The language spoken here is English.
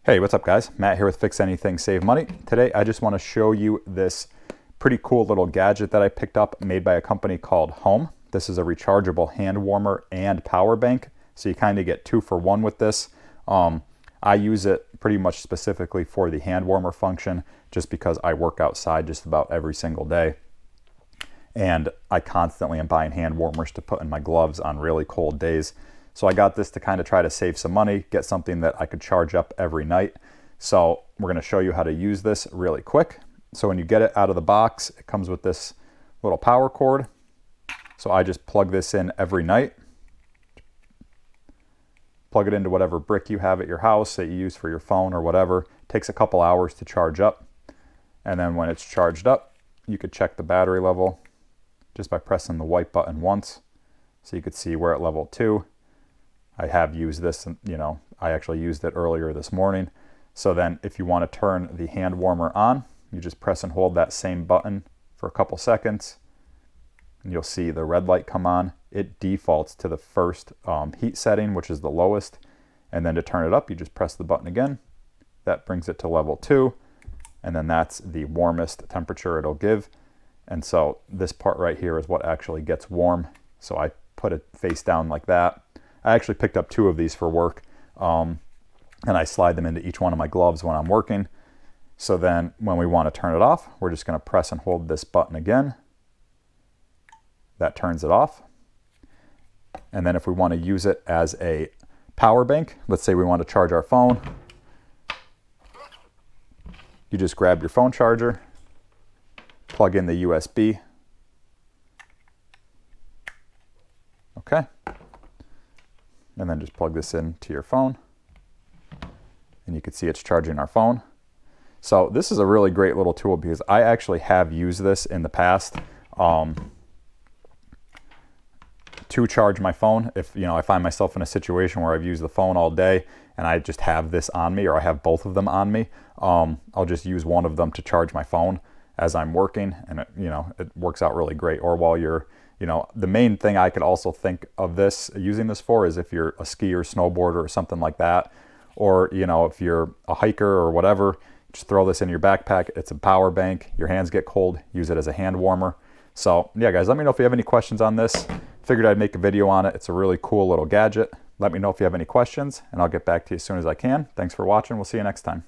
Hey, what's up guys? Matt here with Fix Anything Save Money. Today I just want to show you this pretty cool little gadget that I picked up made by a company called HOM. This is a rechargeable hand warmer and power bank, so you kind of get 2 for 1 with this. I use it pretty much specifically for the hand warmer function just because I work outside just about every single day. And I constantly am buying hand warmers to put in my gloves on really cold days. So I got this to kind of try to save some money, get something that I could charge up every night. So we're going to show you how to use this really quick. So when you get it out of the box, it comes with this little power cord. So I just plug this in every night. Plug it into whatever brick you have at your house that you use for your phone or whatever. It takes a couple hours to charge up. And then when it's charged up, you could check the battery level just by pressing the white button once. So you could see we're at level 2. I have used this, I actually used it earlier this morning. So then if you want to turn the hand warmer on, you just press and hold that same button for a couple seconds and you'll see the red light come on. It defaults to the first heat setting, which is the lowest. And then to turn it up, you just press the button again. That brings it to level 2. And then that's the warmest temperature it'll give. And so this part right here is what actually gets warm. So I put it face down like that. I actually picked up 2 of these for work, and I slide them into each one of my gloves when I'm working. So then when we want to turn it off, we're just going to press and hold this button again. That turns it off. And then if we want to use it as a power bank, let's say we want to charge our phone, you just grab your phone charger, plug in the USB. Okay. And then just plug this into your phone and you can see it's charging our phone. So this is a really great little tool because I actually have used this in the past to charge my phone. If I find myself in a situation where I've used the phone all day and I just have this on me, or I have both of them on me, I'll just use one of them to charge my phone as I'm working, and it works out really great. Or while you're the main thing I could also think of this, using this for, is if you're a skier, snowboarder, or something like that, or if you're a hiker or whatever, just throw this in your backpack. It's a power bank. Your hands get cold, use it as a hand warmer. So yeah, guys, let me know if you have any questions on this. Figured I'd make a video on it. It's a really cool little gadget. Let me know if you have any questions, and I'll get back to you as soon as I can. Thanks for watching. We'll see you next time.